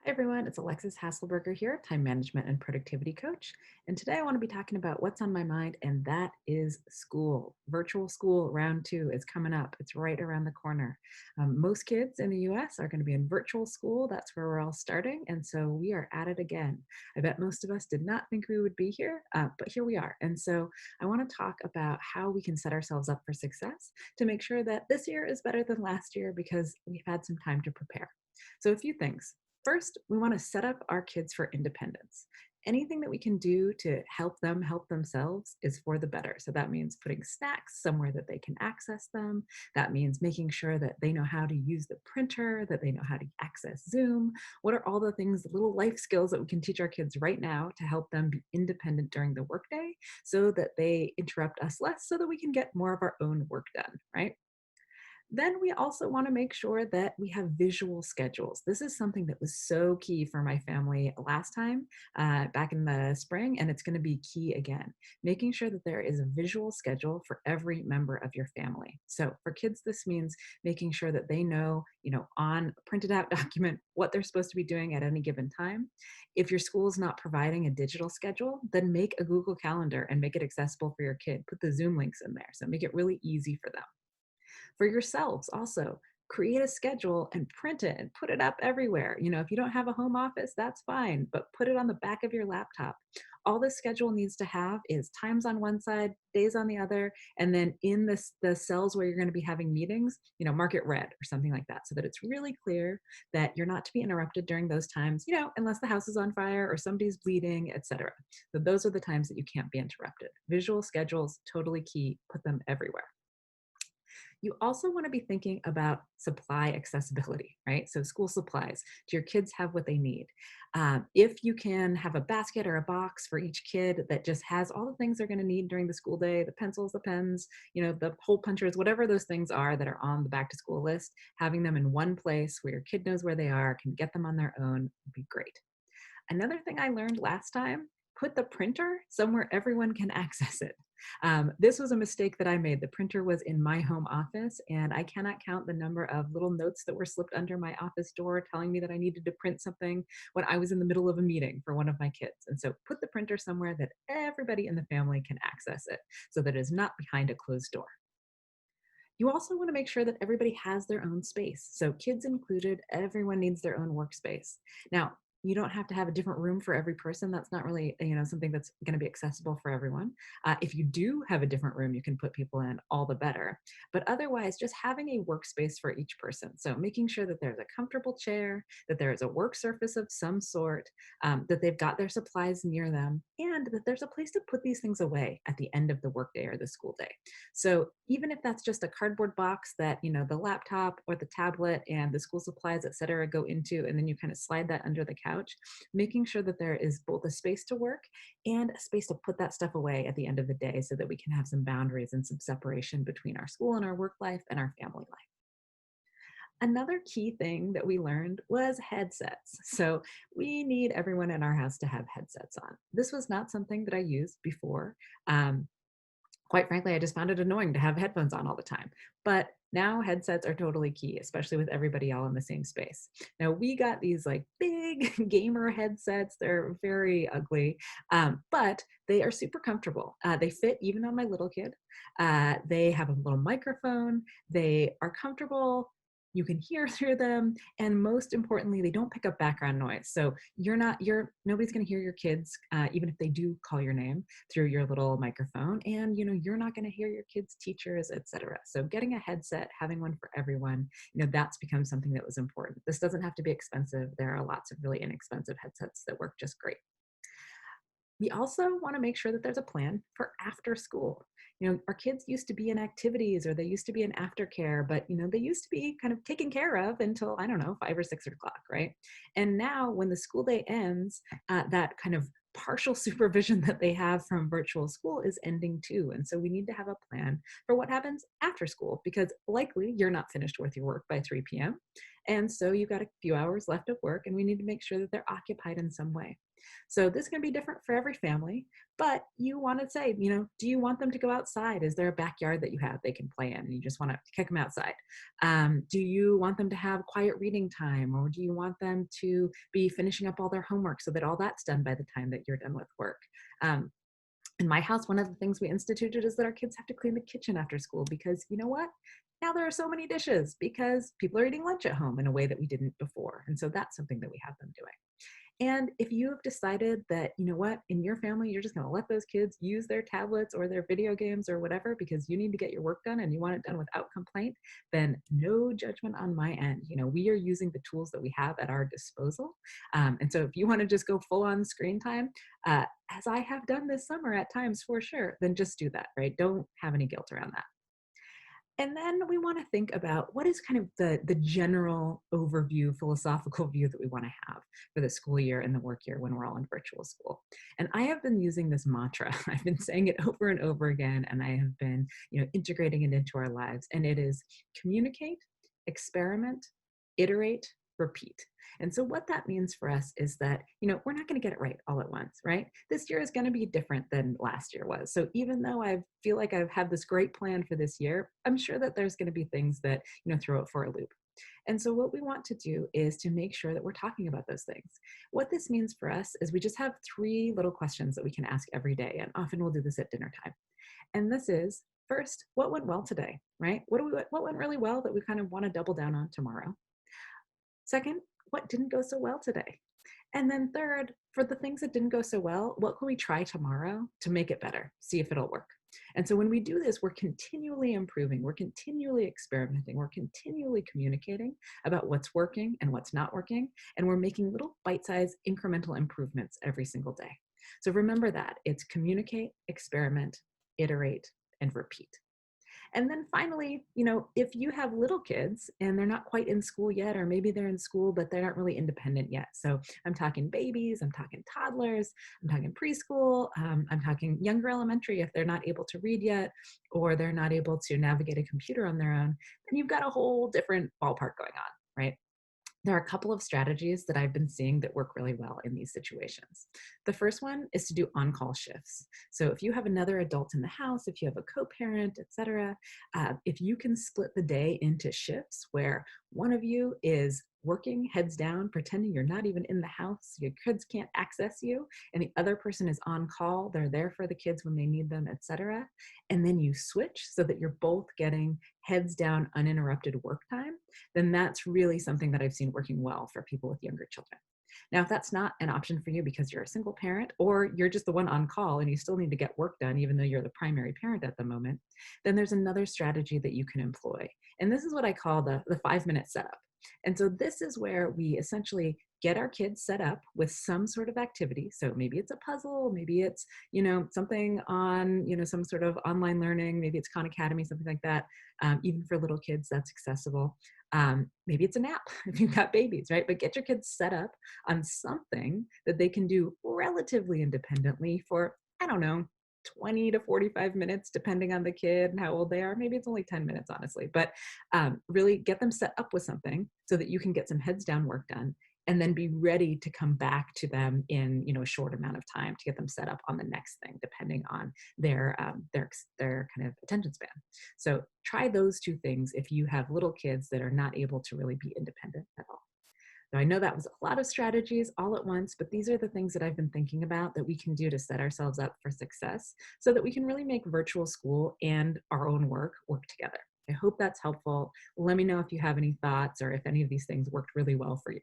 Hi everyone, it's Alexis Hasselberger here, time management and productivity coach. And today I want to be talking about what's on my mind, and that is school. Virtual school round two is coming up. It's right around the corner. Most kids in the US are going to be in virtual school. That's where we're all starting. And so we are at it again. I bet most of us did not think we would be here, but here we are. And so I want to talk about how we can set ourselves up for success to make sure that this year is better than last year because we've had some time to prepare. So, a few things. First, we want to set up our kids for independence. Anything that we can do to help them help themselves is for the better. So that means putting snacks somewhere that they can access them. That means making sure that they know how to use the printer, that they know how to access Zoom. What are all the things, the little life skills that we can teach our kids right now to help them be independent during the workday so that they interrupt us less so that we can get more of our own work done, right? Then we also want to make sure that we have visual schedules. This is something that was so key for my family last time, back in the spring, and it's going to be key again. Making sure that there is a visual schedule for every member of your family. So for kids, this means making sure that they know, on a printed out document what they're supposed to be doing at any given time. If your school is not providing a digital schedule, then make a Google Calendar and make it accessible for your kid. Put the Zoom links in there. So make it really easy for them. For yourselves also, create a schedule and print it and put it up everywhere. If you don't have a home office, that's fine, but put it on the back of your laptop. All this schedule needs to have is times on one side, days on the other, and then in the cells where you're going to be having meetings, mark it red or something like that, so that it's really clear that you're not to be interrupted during those times, unless the house is on fire or somebody's bleeding, etc. So those are the times that you can't be interrupted. Visual schedules, totally key. Put them everywhere. You also want to be thinking about supply accessibility, right? So, school supplies. Do your kids have what they need? If you can have a basket or a box for each kid that just has all the things they're going to need during the school day, the pencils, the pens, the hole punchers, whatever those things are that are on the back to school list, having them in one place where your kid knows where they are, can get them on their own would be great. Another thing I learned last time, put the printer somewhere everyone can access it. This was a mistake that I made. The printer was in my home office, and I cannot count the number of little notes that were slipped under my office door telling me that I needed to print something when I was in the middle of a meeting for one of my kids. And so put the printer somewhere that everybody in the family can access it so that it is not behind a closed door. You also want to make sure that everybody has their own space. So, kids included, everyone needs their own workspace. Now, you don't have to have a different room for every person. That's not really, something that's going to be accessible for everyone. If you do have a different room, you can put people in, all the better. But otherwise, just having a workspace for each person. So, making sure that there's a comfortable chair, that there is a work surface of some sort, that they've got their supplies near them, and that there's a place to put these things away at the end of the workday or the school day. So even if that's just a cardboard box that, the laptop or the tablet and the school supplies, et cetera, go into, and then you kind of slide that under the couch, making sure that there is both a space to work and a space to put that stuff away at the end of the day so that we can have some boundaries and some separation between our school and our work life and our family life. Another key thing that we learned was headsets. So we need everyone in our house to have headsets on. This was not something that I used before. Quite frankly, I just found it annoying to have headphones on all the time. But now headsets are totally key, especially with everybody all in the same space. Now, we got these like big gamer headsets. They're very ugly, but they are super comfortable. They fit even on my little kid. They have a little microphone. They are comfortable. You can hear through them. And most importantly, they don't pick up background noise. So nobody's going to hear your kids, even if they do call your name through your little microphone, and you're not going to hear your kids teachers, etc. So getting a headset, having one for everyone, that's become something that was important. This doesn't have to be expensive. There are lots of really inexpensive headsets that work just great. We also want to make sure that there's a plan for after school. Our kids used to be in activities or they used to be in aftercare, but they used to be kind of taken care of until, I don't know, 5 or 6 o'clock, right? And now when the school day ends, that kind of partial supervision that they have from virtual school is ending too. And so we need to have a plan for what happens after school because likely you're not finished with your work by 3 p.m. And so you've got a few hours left of work, and we need to make sure that they're occupied in some way. So this can be different for every family, but you want to say, do you want them to go outside? Is there a backyard that you have they can play in and you just want to kick them outside? Do you want them to have quiet reading time, or do you want them to be finishing up all their homework so that all that's done by the time that you're done with work? Um, in my house, one of the things we instituted is that our kids have to clean the kitchen after school because you know what? Now there are so many dishes because people are eating lunch at home in a way that we didn't before. And so that's something that we have them doing. And if you have decided that, you know what, in your family, you're just going to let those kids use their tablets or their video games or whatever because you need to get your work done and you want it done without complaint, then no judgment on my end. We are using the tools that we have at our disposal. And so if you want to just go full on screen time, as I have done this summer at times for sure, then just do that, right? Don't have any guilt around that. And then we want to think about what is kind of the general overview, philosophical view that we want to have for the school year and the work year when we're all in virtual school. And I have been using this mantra. I've been saying it over and over again, and I have been, integrating it into our lives. And it is communicate, experiment, iterate, repeat. And so what that means for us is that, we're not going to get it right all at once, right? This year is going to be different than last year was. So even though I feel like I've had this great plan for this year, I'm sure that there's going to be things that, throw it for a loop. And so what we want to do is to make sure that we're talking about those things. What this means for us is we just have 3 little questions that we can ask every day. And often we'll do this at dinner time. And this is, first, what went well today, right? What went really well that we kind of want to double down on tomorrow? Second, what didn't go so well today? And then third, for the things that didn't go so well, what can we try tomorrow to make it better? See if it'll work. And so when we do this, we're continually improving, we're continually experimenting, we're continually communicating about what's working and what's not working, and we're making little bite-sized incremental improvements every single day. So remember that it's communicate, experiment, iterate, and repeat. And then finally, if you have little kids and they're not quite in school yet, or maybe they're in school, but they're not really independent yet. So I'm talking babies, I'm talking toddlers, I'm talking preschool, I'm talking younger elementary if they're not able to read yet, or they're not able to navigate a computer on their own, then you've got a whole different ballpark going on, right? There are a couple of strategies that I've been seeing that work really well in these situations. The first one is to do on-call shifts. So if you have another adult in the house, if you have a co-parent, etc., if you can split the day into shifts where one of you is working heads down, pretending you're not even in the house, your kids can't access you, and the other person is on call, they're there for the kids when they need them, etc., and then you switch so that you're both getting heads down, uninterrupted work time, then that's really something that I've seen working well for people with younger children. Now, if that's not an option for you because you're a single parent or you're just the one on call and you still need to get work done, even though you're the primary parent at the moment, then there's another strategy that you can employ. And this is what I call the 5-minute setup. And so this is where we essentially get our kids set up with some sort of activity. So maybe it's a puzzle, maybe it's, something on, some sort of online learning, maybe it's Khan Academy, something like that. Even for little kids, that's accessible. Maybe it's a nap if you've got babies, right? But get your kids set up on something that they can do relatively independently for, I don't know, 20 to 45 minutes, depending on the kid and how old they are. Maybe it's only 10 minutes, honestly, but really get them set up with something so that you can get some heads down work done and then be ready to come back to them in, a short amount of time to get them set up on the next thing, depending on their kind of attention span. So try those 2 things if you have little kids that are not able to really be independent at all. Now, I know that was a lot of strategies all at once, but these are the things that I've been thinking about that we can do to set ourselves up for success so that we can really make virtual school and our own work together. I hope that's helpful. Let me know if you have any thoughts or if any of these things worked really well for you.